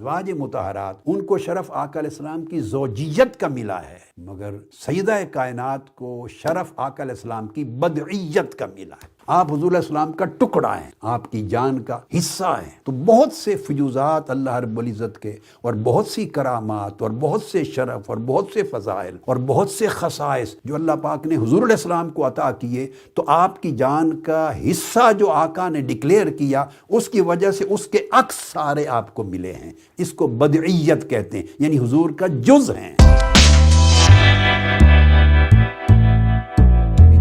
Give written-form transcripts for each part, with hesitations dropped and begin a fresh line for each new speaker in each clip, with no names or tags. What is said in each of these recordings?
ازواج مطہرات ان کو شرف آقا علیہ السلام کی زوجیت کا ملا ہے، مگر سیدہ کائنات کو شرف آقا علیہ السلام کی بدعیت کا ملا ہے۔ آپ حضور علیہ السلام کا ٹکڑا ہیں، آپ کی جان کا حصہ ہیں۔ تو بہت سے فیوزات اللہ رب العزت کے، اور بہت سی کرامات، اور بہت سے شرف، اور بہت سے فضائل، اور بہت سے خصائص جو اللہ پاک نے حضور علیہ السلام کو عطا کیے، تو آپ کی جان کا حصہ جو آقا نے ڈکلیئر کیا، اس کی وجہ سے اس کے عکس سارے آپ کو ملے ہیں۔ اس کو بدعیت کہتے ہیں، یعنی حضور کا جز ہیں۔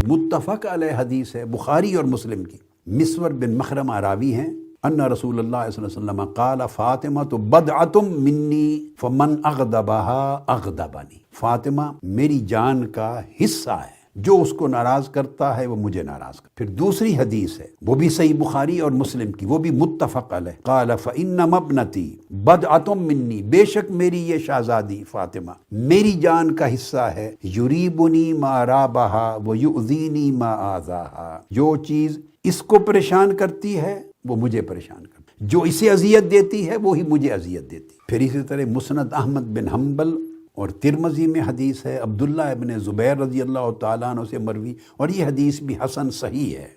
متفق علیہ حدیث ہے بخاری اور مسلم کی، مسور بن مخرمہ راوی ہیں، ان رسول اللہ صلی اللہ علیہ وسلم قال فاطمہ بدعۃ منی فمن اغضبها اغضبنی، فاطمہ میری جان کا حصہ ہے، جو اس کو ناراض کرتا ہے وہ مجھے ناراض کرتا ہے۔ پھر دوسری حدیث ہے، وہ بھی صحیح بخاری اور مسلم کی، وہ بھی متفق علیہ، قال فإنما ابنتی بدعۃ منی، بے شک میری یہ شہزادی فاطمہ میری جان کا حصہ ہے، یریبنی ما رابها ویؤذینی ما آذاها، جو چیز اس کو پریشان کرتی ہے وہ مجھے پریشان کرتی ہے، جو اسے اذیت دیتی ہے وہی مجھے اذیت دیتی ہے۔ پھر اسی طرح مسند احمد بن حنبل اور ترمذی میں حدیث ہے، عبداللہ ابن زبیر رضی اللہ تعالیٰ عنہ سے مروی، اور یہ حدیث بھی حسن صحیح ہے۔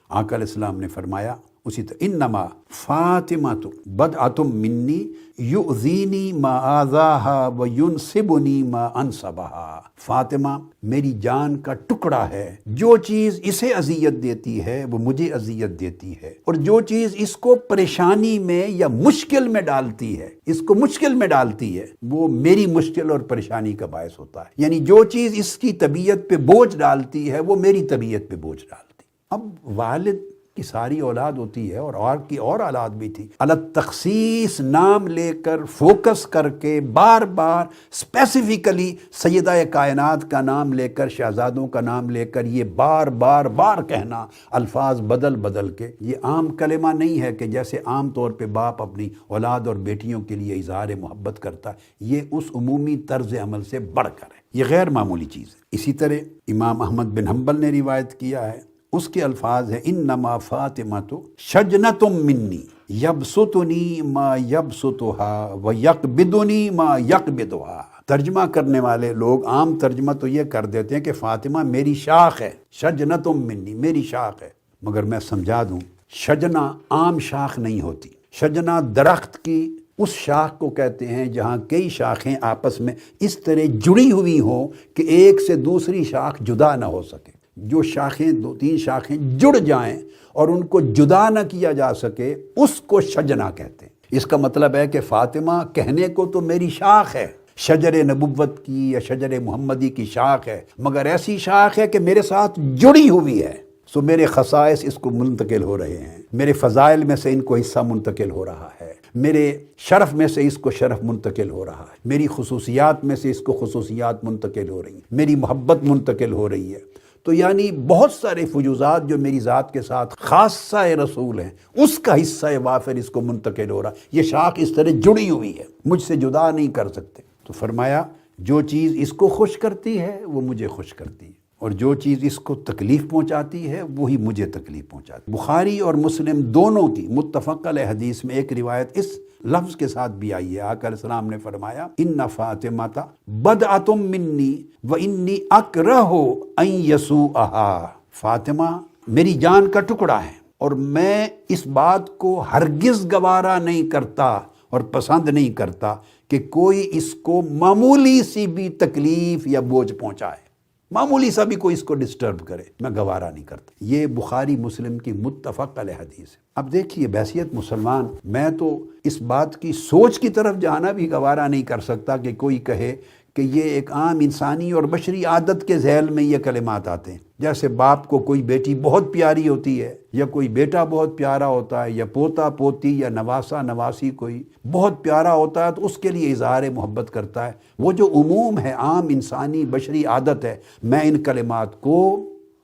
آقا علیہ السلام نے فرمایا اسی طرح انما فاطمۃ بدعۃ منی یؤذینی ما آذاها وینصبنی ما انصبها، فاطمہ میری جان کا ٹکڑا ہے، جو چیز اسے اذیت دیتی ہے وہ مجھے اذیت دیتی ہے، اور جو چیز اس کو پریشانی میں یا مشکل میں ڈالتی ہے، اس کو مشکل میں ڈالتی ہے، وہ میری مشکل اور پریشانی کا باعث ہوتا ہے۔ یعنی جو چیز اس کی طبیعت پہ بوجھ ڈالتی ہے وہ میری طبیعت پہ بوجھ ڈالتی ہے۔ اب والد کی ساری اولاد ہوتی ہے، اور کی اور اولاد بھی تھی، التخصیص نام لے کر، فوکس کر کے، بار بار اسپیسیفکلی سیدہ کائنات کا نام لے کر، شہزادوں کا نام لے کر، یہ بار بار بار کہنا، الفاظ بدل بدل کے، یہ عام کلمہ نہیں ہے کہ جیسے عام طور پہ باپ اپنی اولاد اور بیٹیوں کے لیے اظہار محبت کرتا ہے، یہ اس عمومی طرز عمل سے بڑھ کر ہے، یہ غیر معمولی چیز ہے۔ اسی طرح امام احمد بن حنبل نے روایت کیا ہے، اس کے الفاظ ہیں انما فاطمۃ شجنۃ منی یبسطنی ما یبسطها ویقبضنی ما یقبضها۔ ترجمہ کرنے والے لوگ عام ترجمہ تو یہ کر دیتے ہیں کہ فاطمہ میری شاخ ہے، شجنۃ منی میری شاخ ہے، مگر میں سمجھا دوں، شجنا عام شاخ نہیں ہوتی، شجنا درخت کی اس شاخ کو کہتے ہیں جہاں کئی شاخیں آپس میں اس طرح جڑی ہوئی ہوں کہ ایک سے دوسری شاخ جدا نہ ہو سکے۔ جو شاخیں، دو تین شاخیں جڑ جائیں اور ان کو جدا نہ کیا جا سکے، اس کو شجنا کہتے ہیں۔ اس کا مطلب ہے کہ فاطمہ کہنے کو تو میری شاخ ہے، شجر نبوت کی یا شجر محمدی کی شاخ ہے، مگر ایسی شاخ ہے کہ میرے ساتھ جڑی ہوئی ہے، سو میرے خصائص اس کو منتقل ہو رہے ہیں، میرے فضائل میں سے ان کو حصہ منتقل ہو رہا ہے، میرے شرف میں سے اس کو شرف منتقل ہو رہا ہے، میری خصوصیات میں سے اس کو خصوصیات منتقل ہو رہی ہیں، میری محبت منتقل ہو رہی ہے۔ تو یعنی بہت سارے فیوزات جو میری ذات کے ساتھ خاصہ رسول ہیں، اس کا حصہ وافر اس کو منتقل ہو رہا ہے، یہ شاخ اس طرح جڑی ہوئی ہے، مجھ سے جدا نہیں کر سکتے۔ تو فرمایا جو چیز اس کو خوش کرتی ہے وہ مجھے خوش کرتی ہے، اور جو چیز اس کو تکلیف پہنچاتی ہے وہی مجھے تکلیف پہنچاتی ہے۔ بخاری اور مسلم دونوں کی متفق علیہ حدیث میں ایک روایت اس لفظ کے ساتھ بھی آئی ہے، آقا علیہ السلام نے فرمایا ان فاطمۃ بدعۃ منی وانی اکرہ ان یسوءها، فاطمہ میری جان کا ٹکڑا ہے، اور میں اس بات کو ہرگز گوارا نہیں کرتا اور پسند نہیں کرتا کہ کوئی اس کو معمولی سی بھی تکلیف یا بوجھ پہنچائے، معمولی سا بھی کوئی اس کو ڈسٹرب کرے، میں گوارا نہیں کرتا۔ یہ بخاری مسلم کی متفق علیہ حدیث ہے۔ اب دیکھیے بحیثیت مسلمان میں تو اس بات کی سوچ کی طرف جانا بھی گوارا نہیں کر سکتا کہ کوئی کہے کہ یہ ایک عام انسانی اور بشری عادت کے ذیل میں یہ کلمات آتے ہیں، جیسے باپ کو کوئی بیٹی بہت پیاری ہوتی ہے، یا کوئی بیٹا بہت پیارا ہوتا ہے، یا پوتا پوتی یا نواسا نواسی کوئی بہت پیارا ہوتا ہے تو اس کے لیے اظہار محبت کرتا ہے۔ وہ جو عموم ہے، عام انسانی بشری عادت ہے، میں ان کلمات کو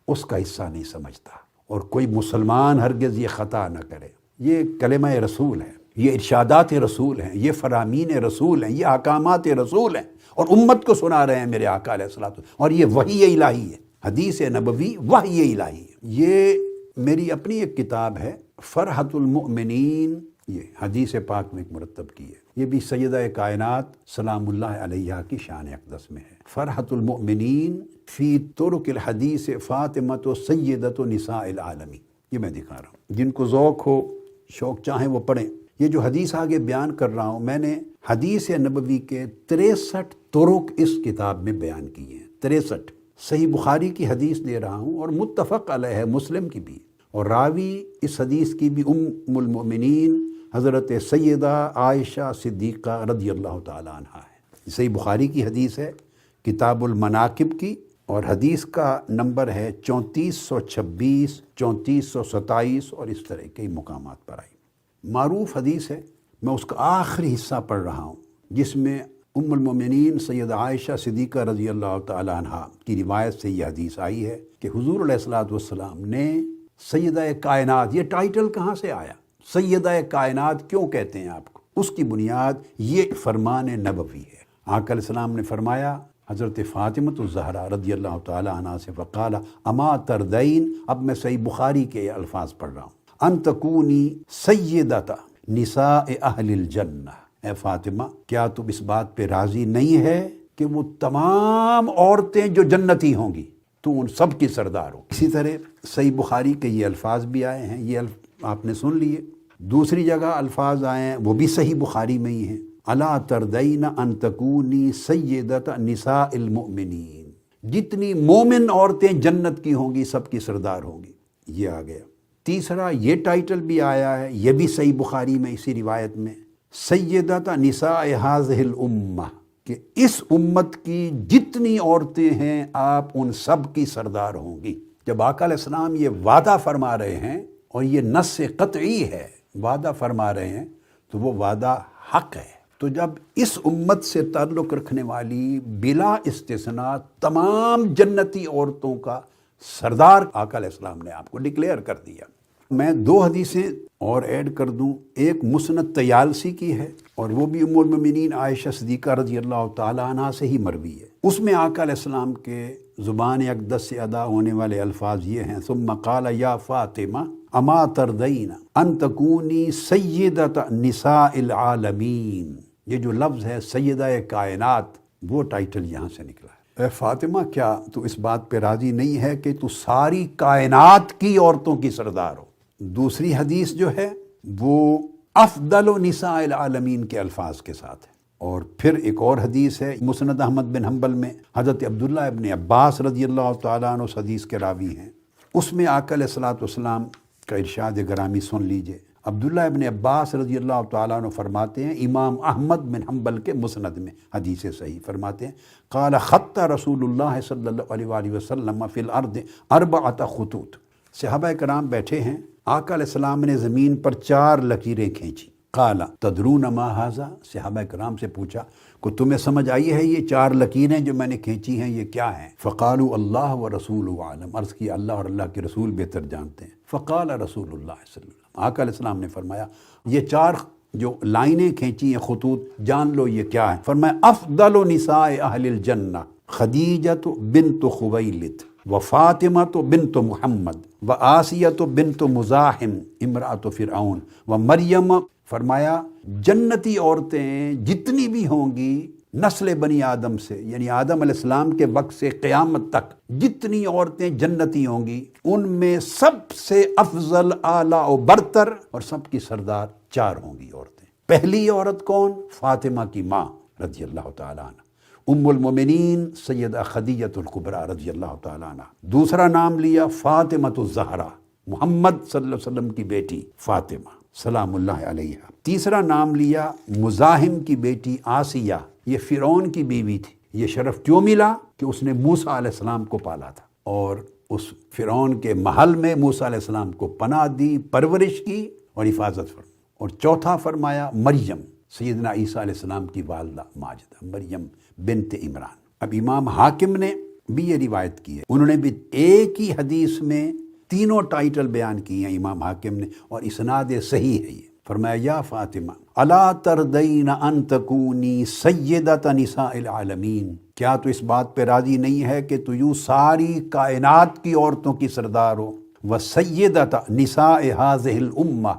اس کا حصہ نہیں سمجھتا، اور کوئی مسلمان ہرگز یہ خطا نہ کرے۔ یہ کلمہ رسول ہے، یہ ارشادات رسول ہیں، یہ فرامین رسول ہیں، یہ احکامات رسول ہیں، اور امت کو سنا رہے ہیں میرے آقا علیہ الصلوۃ والسلام، اور یہ وحی الہی ہے، حدیث نبوی وحی الہی ہے۔ یہ میری اپنی ایک کتاب ہے فرحت المؤمنین، یہ حدیث پاک میں ایک مرتب کی ہے۔ یہ بھی سیدہ کائنات سلام اللہ علیہا کی شان اقدس میں ہے۔ فرحت المؤمنین فی طرق الحدیث فاطمۃ سیدۃ نساء العالمین، یہ میں دکھا رہا ہوں، جن کو ذوق ہو شوق چاہیں وہ پڑھیں۔ یہ جو حدیث آگے بیان کر رہا ہوں میں نے حدیث نبوی کے 63 طرق اس کتاب میں بیان کیے ہیں، 63۔ صحیح بخاری کی حدیث دے رہا ہوں اور متفق علیہ ہے، مسلم کی بھی، اور راوی اس حدیث کی بھی ام المؤمنین حضرت سیدہ عائشہ صدیقہ رضی اللہ تعالیٰ عنہ ہے۔ صحیح بخاری کی حدیث ہے، کتاب المناقب کی، اور حدیث کا نمبر ہے 3426، 3427 اور اس طرح کئی مقامات پر آئی۔ معروف حدیث ہے، میں اس کا آخری حصہ پڑھ رہا ہوں جس میں ام المومنین سیدہ عائشہ صدیقہ رضی اللہ تعالیٰ عنہ کی روایت سے یہ حدیث آئی ہے کہ حضور علیہ الصلوۃ والسلام نے سیدہ کائنات، یہ ٹائٹل کہاں سے آیا، سیدہ کائنات کیوں کہتے ہیں آپ کو، اس کی بنیاد یہ فرمان نبوی ہے۔ آقا علیہ السلام نے فرمایا حضرت فاطمۃ الزہرا رضی اللہ تعالیٰ عنہ سے، فقال اما تردین، اب میں صحیح بخاری کے الفاظ پڑھ رہا ہوں، ان تکونی سیدۃ نساء اہل الجنہ، اے فاطمہ کیا تم اس بات پہ راضی نہیں ہے کہ وہ تمام عورتیں جو جنتی ہوں گی تو ان سب کی سردار ہو۔ اسی طرح صحیح بخاری کے یہ الفاظ بھی آئے ہیں، یہ آپ نے سن لیے۔ دوسری جگہ الفاظ آئے ہیں وہ بھی صحیح بخاری میں ہی ہیں، الا تردین ان تکونی سیدۃ نساء المؤمنین، جتنی مومن عورتیں جنت کی ہوں گی سب کی سردار ہوں گی، یہ آ گیا۔ تیسرا یہ ٹائٹل بھی آیا ہے، یہ بھی صحیح بخاری میں اسی روایت میں، سیدۃ نساء ھذہ الامہ، کہ اس امت کی جتنی عورتیں ہیں آپ ان سب کی سردار ہوں گی۔ جب آقا علیہ السلام یہ وعدہ فرما رہے ہیں اور یہ نص قطعی ہے، وعدہ فرما رہے ہیں تو وہ وعدہ حق ہے۔ تو جب اس امت سے تعلق رکھنے والی بلا استثناء تمام جنتی عورتوں کا سردار آقا علیہ السلام نے آپ کو ڈکلیئر کر دیا۔ میں 2 حدیثیں اور ایڈ کر دوں، ایک مسند طیالسی کی ہے اور وہ بھی ام المؤمنین عائشہ صدیقہ رضی اللہ تعالیٰ عنہ سے ہی مروی ہے۔ اس میں آقا علیہ السلام کے زبان اقدس سے ادا ہونے والے الفاظ یہ ہیں، ثم قال یا فاطمہ اما تردین ان تکونی سیدۃ نساء العالمین، یہ جو لفظ ہے سیدہ کائنات، وہ ٹائٹل یہاں سے نکلا ہے۔ اے فاطمہ کیا تو اس بات پہ راضی نہیں ہے کہ تو ساری کائنات کی عورتوں کی سردار ہو۔ دوسری حدیث جو ہے وہ افضل نساء العالمین کے الفاظ کے ساتھ ہے۔ اور پھر ایک اور حدیث ہے مسند احمد بن حنبل میں، حضرت عبداللہ ابن عباس رضی اللہ تعالیٰ عنہ اس حدیث کے راوی ہیں، اس میں آقا علیہ الصلوۃ والسلام کا ارشاد گرامی سن لیجئے۔ عبداللہ ابن عباس رضی اللہ تعالیٰ عنہ فرماتے ہیں، امام احمد بن حنبل کے مسند میں حدیث صحیح فرماتے ہیں، قال خط رسول اللہ صلی اللہ علیہ وآلہ وسلم فی الارض 4 خطوط، صحابہ کرام بیٹھے ہیں، آقا علیہ السلام نے زمین پر 4 لکیریں کھینچی۔ قال تدرون ما ھذا، صحابہ کرام سے پوچھا کہ تمہیں سمجھ آئی ہے یہ 4 لکیریں جو میں نے کھینچی ہیں یہ کیا ہیں؟ فقالوا اللہ ورسولہ اعلم، عرض کیا اللہ اور اللہ کے رسول بہتر جانتے ہیں۔ فقال رسول اللہ صلی اللہ علیہ وسلم، آقا علیہ السلام نے فرمایا یہ 4 جو لائنیں کھینچی ہیں خطوط، جان لو یہ کیا ہیں؟ فرمایا افضل نساء اہل الجنہ خدیجۃ بنت خویلد وفاطمۃ بنت محمد وآسیۃ بنت مزاحم امرأۃ فرعون ومریم، فرمایا جنتی عورتیں جتنی بھی ہوں گی نسل بنی آدم سے، یعنی آدم علیہ السلام کے وقت سے قیامت تک جتنی عورتیں جنتی ہوں گی ان میں سب سے افضل، اعلیٰ و برتر اور سب کی سردار 4 ہوں گی عورتیں۔ پہلی عورت کون؟ فاطمہ کی ماں رضی اللہ تعالیٰ عنہ، ام المومنین سیدہ خدیجۃ الکبریٰ رضی اللہ تعالیٰ عنہ۔ دوسرا نام لیا فاطمۃ الزہرا، محمد صلی اللہ علیہ وسلم کی بیٹی فاطمہ سلام اللہ علیہا۔ تیسرا نام لیا مزاحم کی بیٹی آسیہ، یہ فرعون کی بیوی تھی۔ یہ شرف کیوں ملا کہ اس نے موسیٰ علیہ السلام کو پالا تھا اور اس فرعون کے محل میں موسیٰ علیہ السلام کو پناہ دی، پرورش کی اور حفاظت فرمائی۔ اور چوتھا فرمایا مریم، سیدنا عیسیٰ علیہ السلام کی والدہ ماجدہ مریم بنت عمران۔ اب امام حاکم نے بھی یہ روایت کی ہے، انہوں نے بھی ایک ہی حدیث میں تینوں ٹائٹل بیان کی ہیں امام حاکم نے، اور اسناد صحیح ہے۔ یہ فرمایا یا فاطمہ الا تردین ان تکونی سیدۃ نساء العالمین، کیا تو اس بات پہ راضی نہیں ہے کہ تو یوں ساری کائنات کی عورتوں کی سردار ہو؟ وسیدۃ نساء ھذہ الامہ،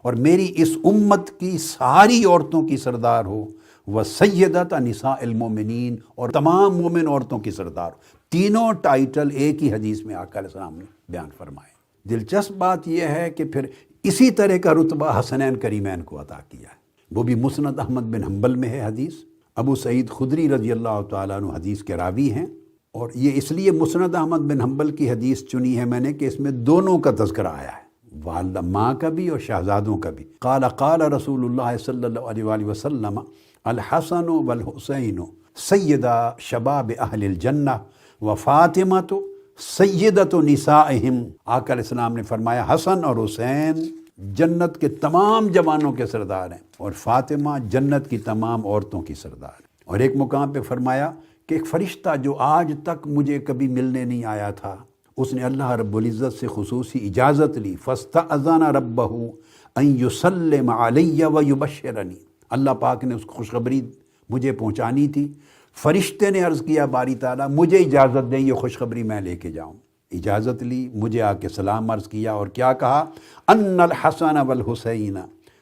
اور میری اس امت کی ساری عورتوں کی سردار ہو، وسیدۃ نساء المومنین، اور تمام مومن عورتوں کی سردار ہو۔ تینوں ٹائٹل ایک ہی حدیث میں آقا علیہ السلام نے بیان فرمائے۔ دلچسپ بات یہ ہے کہ پھر اسی طرح کا رتبہ حسنین کریمین کو عطا کیا ہے، وہ بھی مسند احمد بن حنبل میں ہے حدیث۔ ابو سعید خدری رضی اللہ تعالیٰ عنہ حدیث کے راوی ہیں، اور یہ اس لیے مسند احمد بن حنبل کی حدیث چنی ہے میں نے کہ اس میں دونوں کا تذکرہ آیا ہے، والدہ ماں کا بھی اور شہزادوں کا بھی۔ قال رسول اللہ صلی اللہ علیہ وآلہ وسلم الحسن والحسین سیدہ شباب اہل الجنہ وفاطمۃ سیدۃ نسائہم۔ آقا علیہ السلام نے فرمایا حسن اور حسین جنت کے تمام جوانوں کے سردار ہیں، اور فاطمہ جنت کی تمام عورتوں کی سردار ہیں۔ اور ایک مقام پہ فرمایا کہ ایک فرشتہ جو آج تک مجھے کبھی ملنے نہیں آیا تھا، اس نے اللہ رب العزت سے خصوصی اجازت لی، فاستأذن ربہ ان یسلم علی ویبشرنی۔ اللہ پاک نے اس کو خوشخبری مجھے پہنچانی تھی، فرشتے نے عرض کیا باری تعالیٰ مجھے اجازت دیں یہ خوشخبری میں لے کے جاؤں۔ اجازت لی، مجھے آ کے سلام عرض کیا اور کیا کہا، ان الحسن والحسین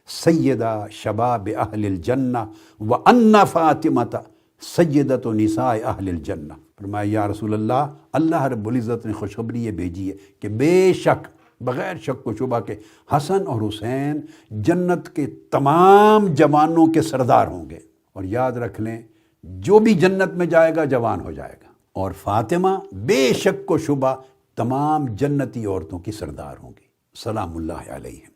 سیدہ شباب اہل الجنہ وان فاطمۃ سیدۃ نساء اہل الجنہ۔ فرمایا یا رسول اللہ رب العزت نے خوشخبری یہ بھیجی ہے کہ بے شک، بغیر شک و شبہ کے حسن اور حسین جنت کے تمام جوانوں کے سردار ہوں گے، اور یاد رکھ لیں جو بھی جنت میں جائے گا جوان ہو جائے گا، اور فاطمہ بے شک و شبہ تمام جنتی عورتوں کی سردار ہوں گی، سلام اللہ علیہم۔